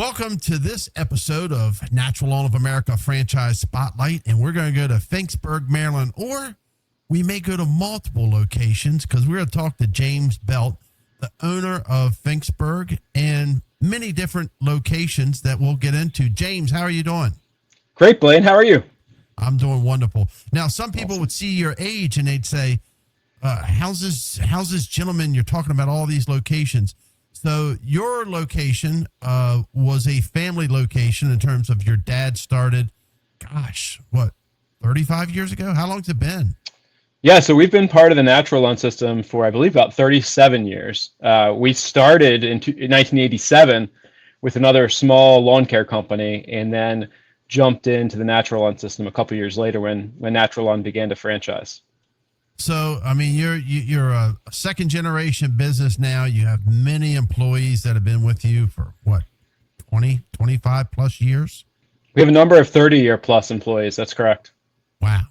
Welcome to this episode of NaturaLawn of America Franchise Spotlight, and we're going to go to Finksburg, Maryland, or we may go to multiple locations because we're going to talk to James Belt, the owner of Finksburg, and many different locations that we'll get into. James, how are you doing? Great, Blaine. How are you? I'm doing wonderful. Now, some people would see your age and they'd say, how's this gentleman? You're talking about all these locations. So your location was a family location in terms of your dad started, 35 years ago? How long's it been? Yeah, so we've been part of the Natural Lawn system for, I believe, about 37 years. We started in 1987 with another small lawn care company and then jumped into the Natural Lawn system a couple years later when Natural Lawn began to franchise. So, I mean, you're a second generation business now. You have many employees that have been with you for 25 plus years? We have a number of 30-year plus employees. That's correct. Wow.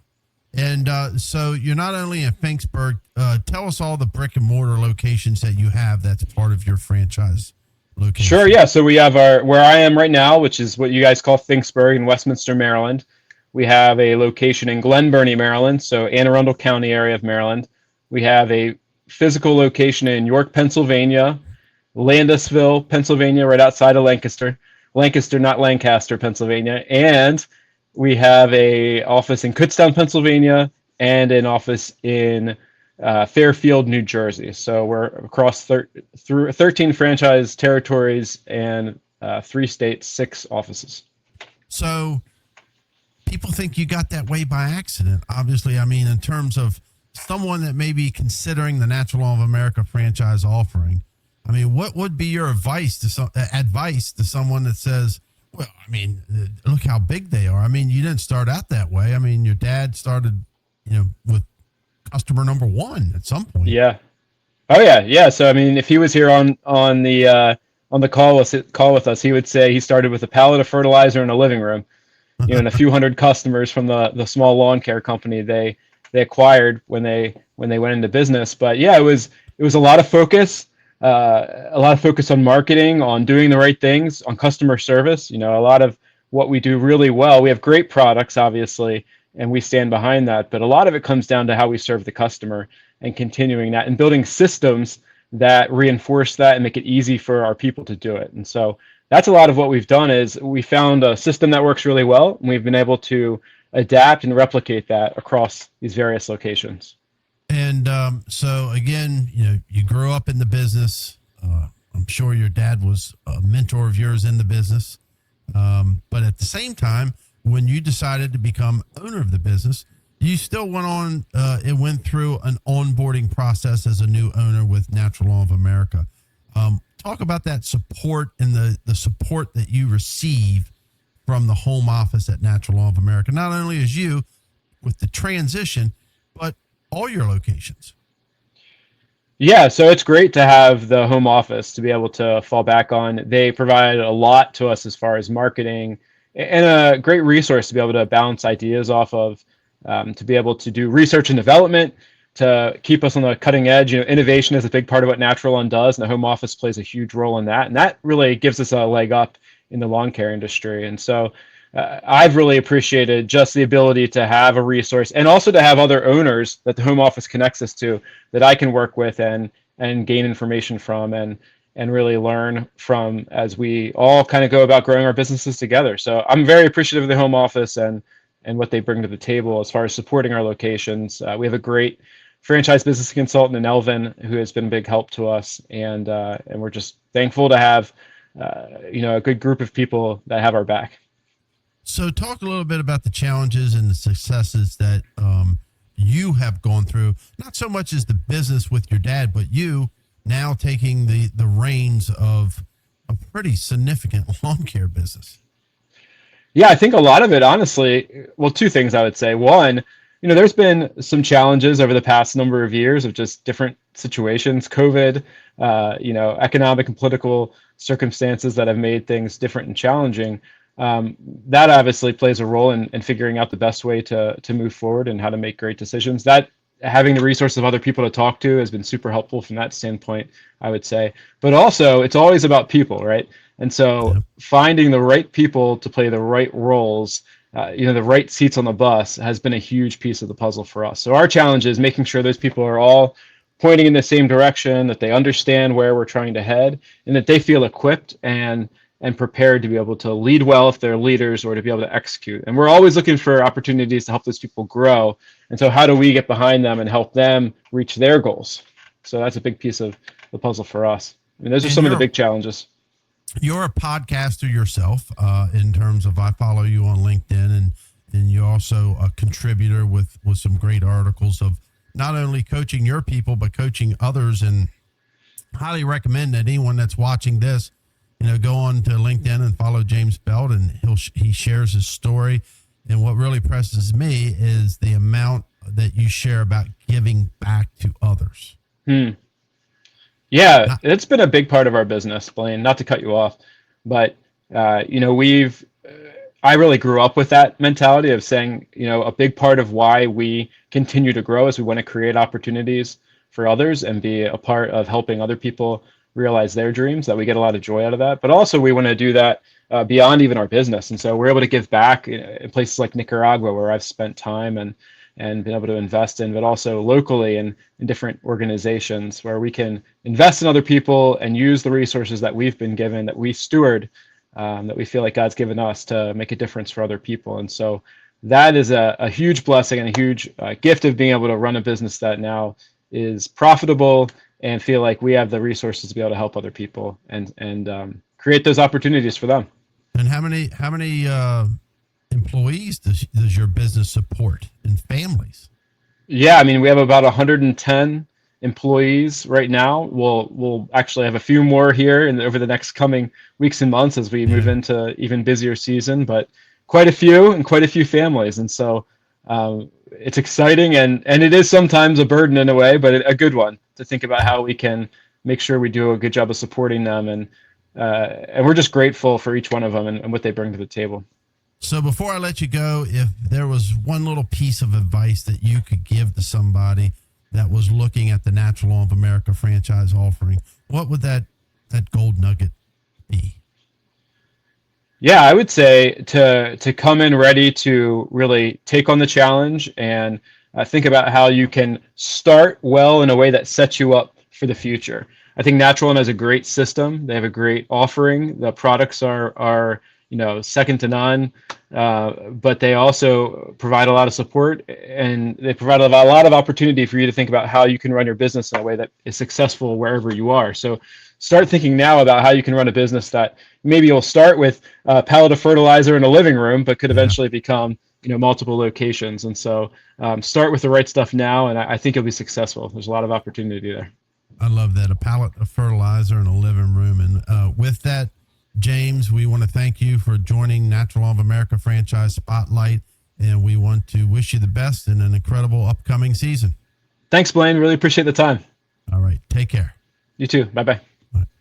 And so you're not only in Finksburg, tell us all the brick and mortar locations that you have that's part of your franchise location. Sure, yeah. So we have where I am right now, which is what you guys call Finksburg in Westminster, Maryland. We have a location in Glen Burnie, Maryland, so Anne Arundel County area of Maryland. We have a physical location in York, Pennsylvania, Landisville, Pennsylvania, right outside of Lancaster, not Lancaster, Pennsylvania, and we have a office in Kutztown, Pennsylvania, and an office in Fairfield, New Jersey. So we're across through 13 franchise territories and 3 states, 6 offices. So people think you got that way by accident. Obviously, I mean, in terms of someone that may be considering the NaturaLawn of America franchise offering, I mean, what would be your advice to someone that says, well, I mean, look how big they are. I mean, you didn't start out that way. I mean, your dad started, with customer number 1 at some point. Yeah. Oh yeah. Yeah. So, I mean, if he was here on the call with us, he would say he started with a pallet of fertilizer in a living room. And a few hundred customers from the small lawn care company they acquired when they went into business. But yeah, it was a lot of focus, on marketing, on doing the right things, on customer service. A lot of what we do really well. We have great products, obviously, and we stand behind that. But a lot of it comes down to how we serve the customer and continuing that and building systems that reinforce that and make it easy for our people to do it. And so that's a lot of what we've done is we found a system that works really well, and we've been able to adapt and replicate that across these various locations. And so again, you grew up in the business. I'm sure your dad was a mentor of yours in the business. But at the same time, when you decided to become owner of the business, you still went on and went through an onboarding process as a new owner with NaturaLawn of America. Talk about that support and the support that you receive from the home office at NaturaLawn of America, not only as you with the transition, but all your locations. Yeah, so it's great to have the home office to be able to fall back on. They provide a lot to us as far as marketing and a great resource to be able to bounce ideas off of, to be able to do research and development, to keep us on the cutting edge. Innovation is a big part of what NaturaLawn does, and the home office plays a huge role in that. And that really gives us a leg up in the lawn care industry. And so I've really appreciated just the ability to have a resource and also to have other owners that the home office connects us to that I can work with and gain information from and really learn from as we all kind of go about growing our businesses together. So I'm very appreciative of the home office and what they bring to the table as far as supporting our locations. We have a great franchise business consultant in Elvin who has been a big help to us, and we're just thankful to have a good group of people that have our back. So talk a little bit about the challenges and the successes that you have gone through, not so much as the business with your dad, but you now taking the reins of a pretty significant lawn care business. Yeah, I think a lot of it, honestly, well, 2 things I would say. One, there's been some challenges over the past number of years of just different situations, COVID, economic and political circumstances that have made things different and challenging. That obviously plays a role in figuring out the best way to move forward and how to make great decisions. That having the resource of other people to talk to has been super helpful from that standpoint, I would say. But also, it's always about people, right? And so Yep. finding the right people to play the right roles, the right seats on the bus has been a huge piece of the puzzle for us. So our challenge is making sure those people are all pointing in the same direction, that they understand where we're trying to head, and that they feel equipped and prepared to be able to lead well if they're leaders, or to be able to execute. And we're always looking for opportunities to help those people grow. And so how do we get behind them and help them reach their goals? So that's a big piece of the puzzle for us. I mean, those are And some of the big challenges. you're a podcaster yourself, in terms of, I follow you on LinkedIn, and you're also a contributor with some great articles of not only coaching your people, but coaching others. And highly recommend that anyone that's watching this, go on to LinkedIn and follow James Belt, and he shares his story. And what really impresses me is the amount that you share about giving back to others. Yeah, it's been a big part of our business, Blaine, not to cut you off, but I really grew up with that mentality of saying, a big part of why we continue to grow is we want to create opportunities for others and be a part of helping other people realize their dreams, that we get a lot of joy out of that. But also we want to do that beyond even our business. And so we're able to give back in places like Nicaragua, where I've spent time and been able to invest in, but also locally in different organizations where we can invest in other people and use the resources that we've been given, that we steward, that we feel like God's given us to make a difference for other people. And so that is a huge blessing and a huge gift of being able to run a business that now is profitable and feel like we have the resources to be able to help other people and create those opportunities for them. And how many employees does your business support, and families? Yeah, I mean, we have about 110 employees right now. We'll actually have a few more here over the next coming weeks and months as we move into even busier season, but quite a few and quite a few families. And so it's exciting, and it is sometimes a burden in a way, but a good one, to think about how we can make sure we do a good job of supporting them. And we're just grateful for each one of them and what they bring to the table. So before I let you go, if there was one little piece of advice that you could give to somebody that was looking at the NaturaLawn of America franchise offering, what would that gold nugget be? Yeah, I would say to come in ready to really take on the challenge and think about how you can start well in a way that sets you up for the future. I think NaturaLawn has a great system. They have a great offering. The products are second to none, but they also provide a lot of support, and they provide a lot of opportunity for you to think about how you can run your business in a way that is successful wherever you are. So start thinking now about how you can run a business that maybe you'll start with a pallet of fertilizer in a living room, but could eventually become multiple locations. And so start with the right stuff now, and I think you'll be successful. There's a lot of opportunity there. I love that. A pallet of fertilizer in a living room. And with that, James, we want to thank you for joining NaturaLawn of America Franchise Spotlight, and we want to wish you the best in an incredible upcoming season. Thanks, Blaine. Really appreciate the time. All right. Take care. You too. Bye-bye.